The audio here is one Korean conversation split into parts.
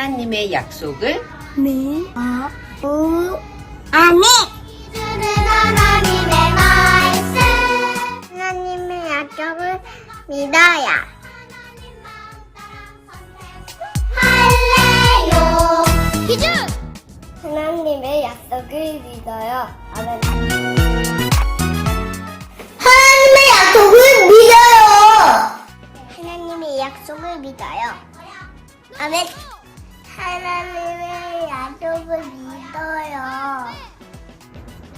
하나님의 약속을 아멘. 하나님의 말씀. 하나님의 약속을 믿어요. 할렐루. 기준. 하나님의 약속을 믿어요. 아멘. 하나님의 약속을 믿어요. 하나님의 약속을 믿어요. 아멘. 하나님의 약속을 믿어요.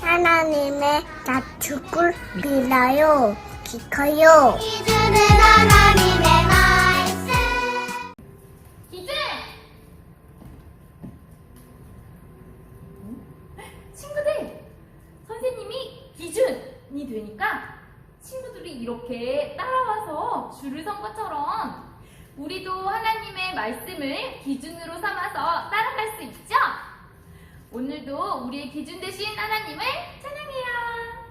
하나님의 약속을 믿어요. 지켜요. 기준은 하나님의 말씀. 기준! 친구들, 선생님이 기준이 되니까 친구들이 이렇게 따라와서 줄을 선 것처럼 우리도 하나님의 말씀을 기준으로 삼아서 따라갈 수 있죠? 오늘도 우리의 기준 되신 하나님을 찬양해요.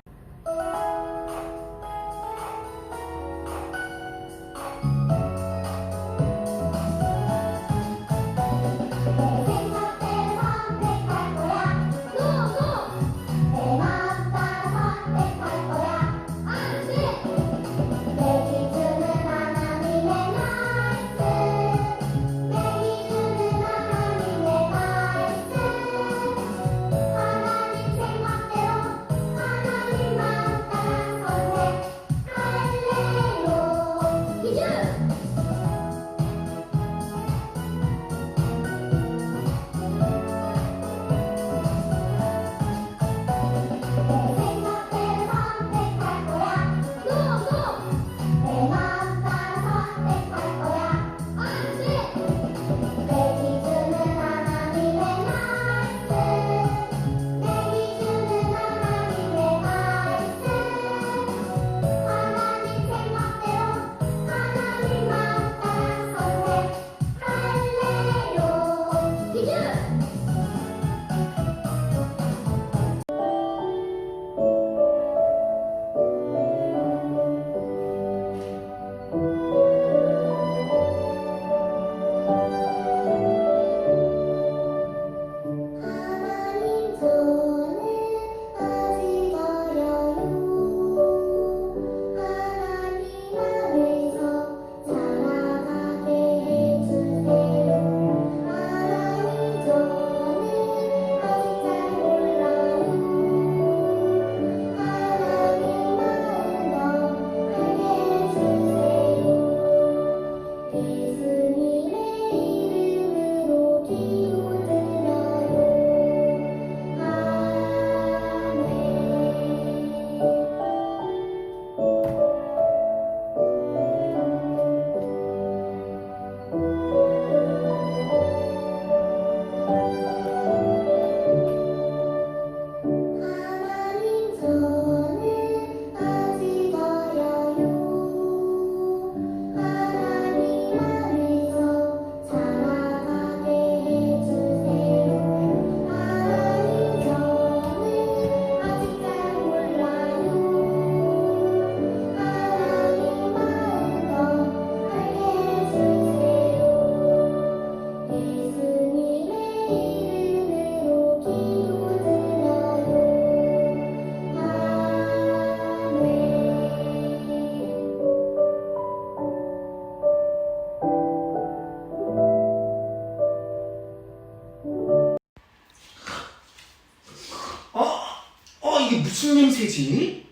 이게 무슨 냄새지?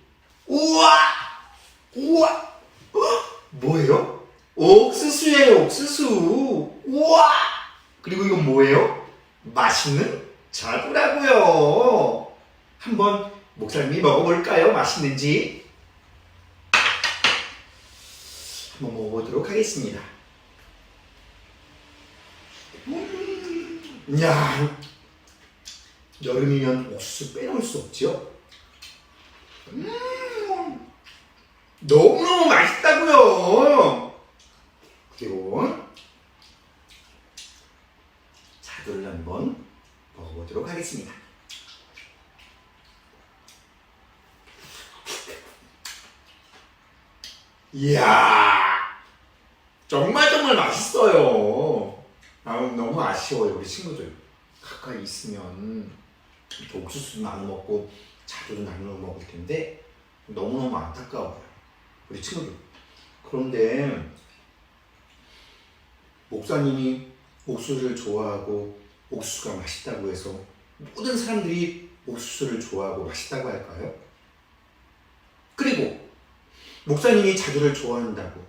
우와! 우와! 뭐예요? 옥수수예요, 옥수수. 우와! 그리고 이건 뭐예요? 맛있는 자두라고요. 한번 목사님이 먹어볼까요? 맛있는지. 한번 먹어보도록 하겠습니다. 야, 여름이면 옥수수 빼놓을 수 없죠? 너무너무 맛있다고요. 그리고 자두를 한번 먹어보도록 하겠습니다. 이야, 정말 맛있어요. 너무 아쉬워요. 우리 친구들 가까이 있으면 이렇게 옥수수도 나눠 먹고 자두도 나눠 먹을 텐데 너무너무 안타까워요. 우리 친구들. 그런데 목사님이 옥수수를 좋아하고 옥수수가 맛있다고 해서 모든 사람들이 옥수수를 좋아하고 맛있다고 할까요? 그리고 목사님이 자두를 좋아한다고,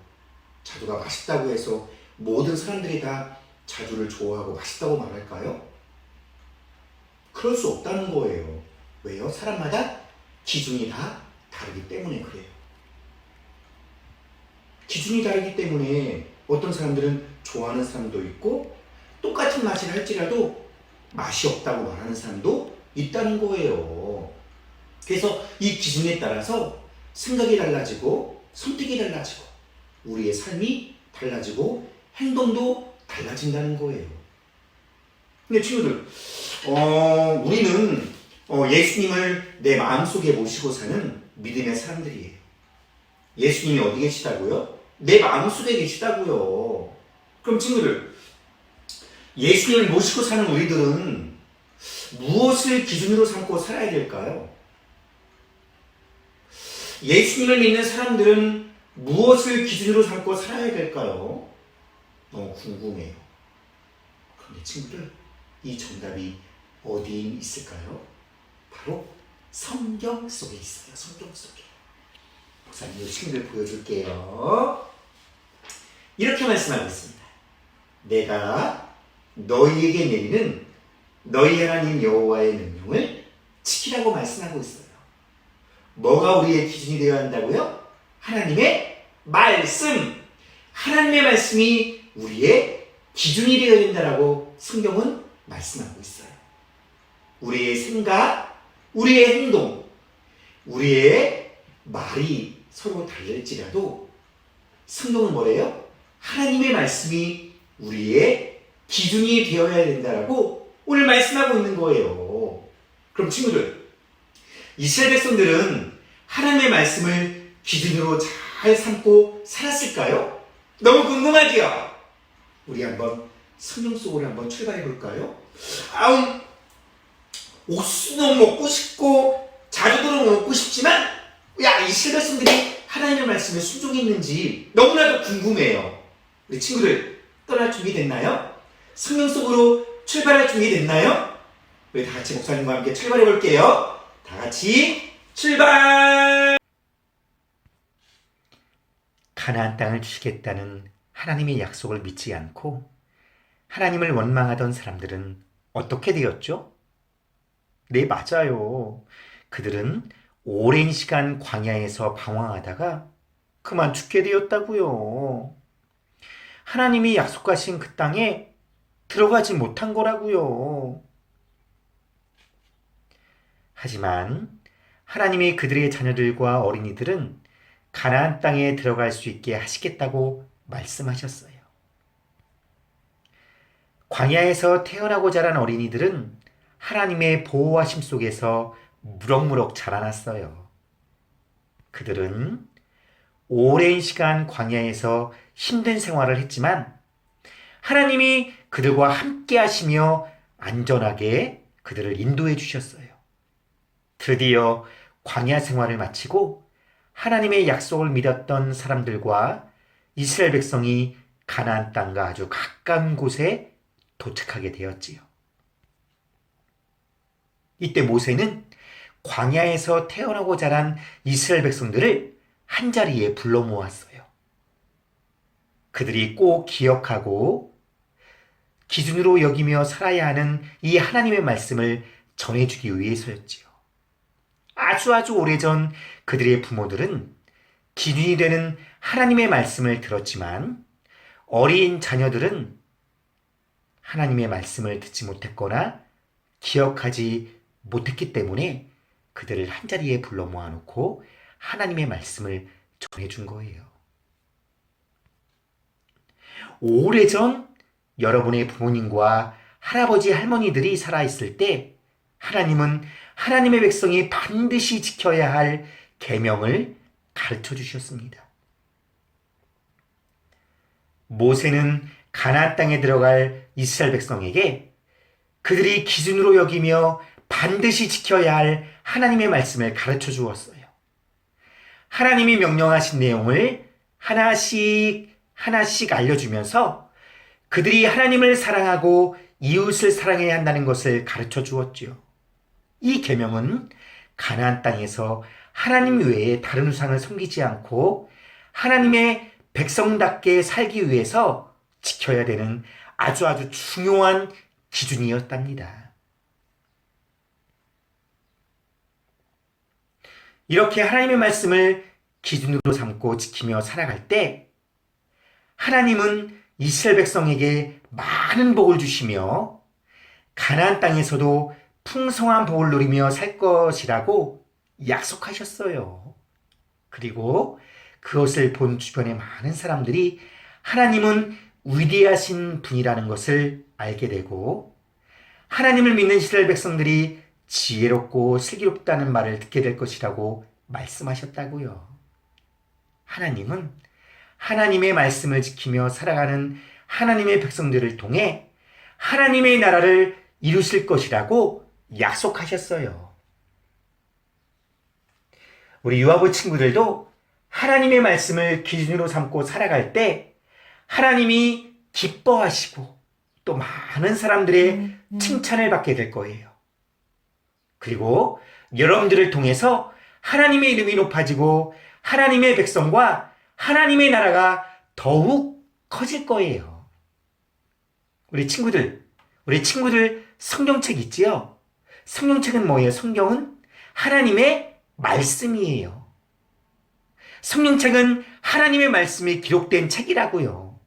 자두가 맛있다고 해서 모든 사람들이 다 자두를 좋아하고 맛있다고 말할까요? 그럴 수 없다는 거예요. 왜요? 사람마다 기준이 다 다르기 때문에 그래요. 기준이 다르기 때문에 어떤 사람들은 좋아하는 사람도 있고 똑같은 맛을 할지라도 맛이 없다고 말하는 사람도 있다는 거예요. 그래서 이 기준에 따라서 생각이 달라지고 선택이 달라지고 우리의 삶이 달라지고 행동도 달라진다는 거예요. 근데 친구들, 우리는 예수님을 내 마음속에 모시고 사는 믿음의 사람들이에요. 예수님이 어디 계시다고요? 내 마음속에 계시다고요. 그럼 친구들, 예수님을 모시고 사는 우리들은 무엇을 기준으로 삼고 살아야 될까요? 예수님을 믿는 사람들은 무엇을 기준으로 삼고 살아야 될까요? 너무 궁금해요. 그런데 친구들, 이 정답이 어디에 있을까요? 바로 성경 속에 있어요. 성경 속에. 목사님, 이 친구들 보여줄게요. 이렇게 말씀하고 있습니다. 내가 너희에게 내리는 너희 하나님 여호와의 명령을 지키라고 말씀하고 있어요. 뭐가 우리의 기준이 되어야 한다고요? 하나님의 말씀. 하나님의 말씀이 우리의 기준이 되어야 된다라고 성경은 말씀하고 있어요. 우리의 생각, 우리의 행동, 우리의 말이 서로 다를지라도 성경은 뭐래요? 하나님의 말씀이 우리의 기준이 되어야 된다라고 오늘 말씀하고 있는 거예요. 그럼 친구들, 이스라엘 백성들은 하나님의 말씀을 기준으로 잘 삼고 살았을까요? 너무 궁금하지요? 우리 한번 성경 속으로 한번 출발해 볼까요? 옥수수도 먹고 싶고 자두도 먹고 싶지만 이스라엘 백성들이 하나님의 말씀에 순종했는지 너무나도 궁금해요. 우리 친구들 떠날 준비 됐나요? 성경 속으로 출발할 준비 됐나요? 우리 다 같이 목사님과 함께 출발해 볼게요. 다 같이 출발! 가나안 땅을 주시겠다는 하나님의 약속을 믿지 않고 하나님을 원망하던 사람들은 어떻게 되었죠? 네, 맞아요. 그들은 오랜 시간 광야에서 방황하다가 그만 죽게 되었다고요. 하나님이 약속하신 그 땅에 들어가지 못한 거라고요. 하지만 하나님이 그들의 자녀들과 어린이들은 가나안 땅에 들어갈 수 있게 하시겠다고 말씀하셨어요. 광야에서 태어나고 자란 어린이들은 하나님의 보호하심 속에서 무럭무럭 자라났어요. 그들은 오랜 시간 광야에서 힘든 생활을 했지만 하나님이 그들과 함께 하시며 안전하게 그들을 인도해 주셨어요. 드디어 광야 생활을 마치고 하나님의 약속을 믿었던 사람들과 이스라엘 백성이 가나안 땅과 아주 가까운 곳에 도착하게 되었지요. 이때 모세는 광야에서 태어나고 자란 이스라엘 백성들을 한자리에 불러 모았어요. 그들이 꼭 기억하고 기준으로 여기며 살아야 하는 이 하나님의 말씀을 전해주기 위해서였지요. 아주 오래전 그들의 부모들은 기준이 되는 하나님의 말씀을 들었지만 어린 자녀들은 하나님의 말씀을 듣지 못했거나 기억하지 못했기 때문에 그들을 한자리에 불러 모아놓고 하나님의 말씀을 전해준 거예요. 오래전 여러분의 부모님과 할아버지, 할머니들이 살아있을 때 하나님은 하나님의 백성이 반드시 지켜야 할 계명을 가르쳐 주셨습니다. 모세는 가나안 땅에 들어갈 이스라엘 백성에게 그들이 기준으로 여기며 반드시 지켜야 할 하나님의 말씀을 가르쳐 주었어요. 하나님이 명령하신 내용을 하나씩 알려주면서 그들이 하나님을 사랑하고 이웃을 사랑해야 한다는 것을 가르쳐 주었지요. 이 계명은 가나안 땅에서 하나님 외에 다른 우상을 섬기지 않고 하나님의 백성답게 살기 위해서 지켜야 되는 아주 중요한 기준이었답니다. 이렇게 하나님의 말씀을 기준으로 삼고 지키며 살아갈 때 하나님은 이스라엘 백성에게 많은 복을 주시며 가나안 땅에서도 풍성한 복을 누리며 살 것이라고 약속하셨어요. 그리고 그것을 본 주변의 많은 사람들이 하나님은 위대하신 분이라는 것을 알게 되고 하나님을 믿는 이스라엘 백성들이 지혜롭고 슬기롭다는 말을 듣게 될 것이라고 말씀하셨다고요. 하나님은 하나님의 말씀을 지키며 살아가는 하나님의 백성들을 통해 하나님의 나라를 이루실 것이라고 약속하셨어요. 우리 유아부 친구들도 하나님의 말씀을 기준으로 삼고 살아갈 때 하나님이 기뻐하시고 또 많은 사람들의 칭찬을 받게 될 거예요. 그리고 여러분들을 통해서 하나님의 이름이 높아지고 하나님의 백성과 하나님의 나라가 더욱 커질 거예요. 우리 친구들 성경책 있지요? 성경책은 뭐예요? 성경은 하나님의 말씀이에요. 성경책은 하나님의 말씀이 기록된 책이라고요.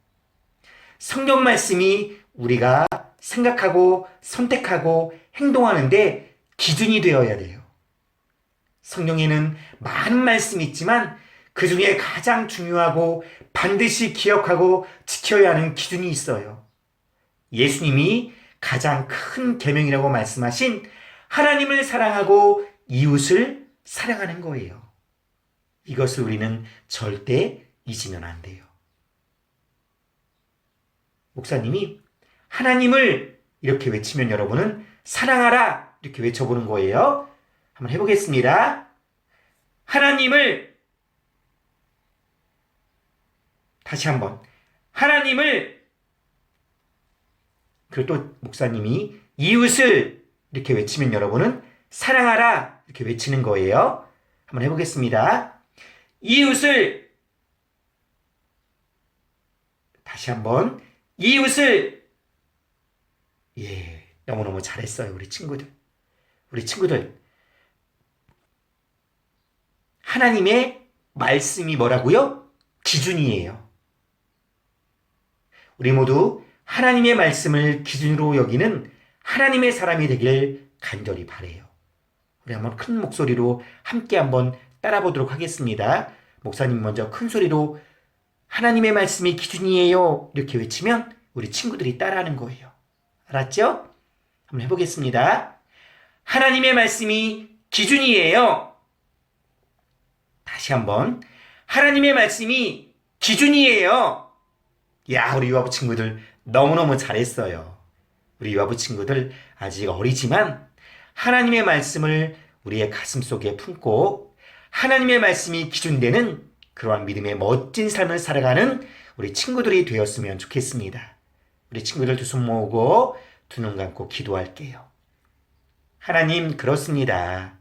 성경 말씀이 우리가 생각하고 선택하고 행동하는데 기준이 되어야 돼요. 성경에는 많은 말씀이 있지만 그 중에 가장 중요하고 반드시 기억하고 지켜야 하는 기준이 있어요. 예수님이 가장 큰 계명이라고 말씀하신 하나님을 사랑하고 이웃을 사랑하는 거예요. 이것을 우리는 절대 잊으면 안 돼요. 목사님이 하나님을 이렇게 외치면 여러분은 사랑하라 이렇게 외쳐보는 거예요. 한번 해보겠습니다. 하나님을 다시 한번 하나님을 그리고 또 목사님이 이웃을 이렇게 외치면 여러분은 사랑하라 이렇게 외치는 거예요. 한번 해보겠습니다. 이웃을 다시 한번 이웃을 너무너무 잘했어요. 우리 친구들 하나님의 말씀이 뭐라고요? 기준이에요. 우리 모두 하나님의 말씀을 기준으로 여기는 하나님의 사람이 되길 간절히 바라요. 우리 한번 큰 목소리로 함께 한번 따라 보도록 하겠습니다. 목사님 먼저 큰 소리로 하나님의 말씀이 기준이에요 이렇게 외치면 우리 친구들이 따라하는 거예요. 알았죠? 한번 해보겠습니다. 하나님의 말씀이 기준이에요. 다시 한번 하나님의 말씀이 기준이에요. 야, 우리 유아부 친구들 너무너무 잘했어요. 우리 유아부 친구들 아직 어리지만 하나님의 말씀을 우리의 가슴 속에 품고 하나님의 말씀이 기준되는 그러한 믿음의 멋진 삶을 살아가는 우리 친구들이 되었으면 좋겠습니다. 우리 친구들 두 손 모으고 두 눈 감고 기도할게요. 하나님, 그렇습니다.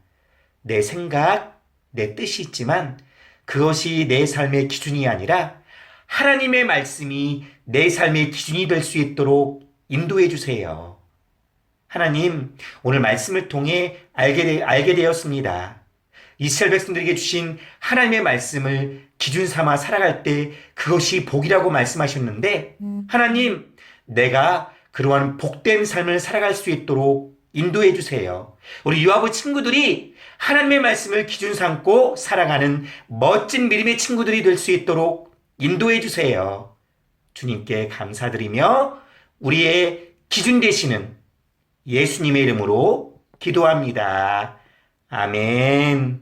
내 생각, 내 뜻이 있지만 그것이 내 삶의 기준이 아니라 하나님의 말씀이 내 삶의 기준이 될 수 있도록 인도해 주세요. 하나님, 오늘 말씀을 통해 알게 되었습니다. 이스라엘 백성들에게 주신 하나님의 말씀을 기준 삼아 살아갈 때 그것이 복이라고 말씀하셨는데 하나님, 내가 그러한 복된 삶을 살아갈 수 있도록 인도해 주세요. 우리 유아부 친구들이 하나님의 말씀을 기준 삼고 살아가는 멋진 믿음의 친구들이 될 수 있도록 인도해 주세요. 주님께 감사드리며 우리의 기준 되시는 예수님의 이름으로 기도합니다. 아멘.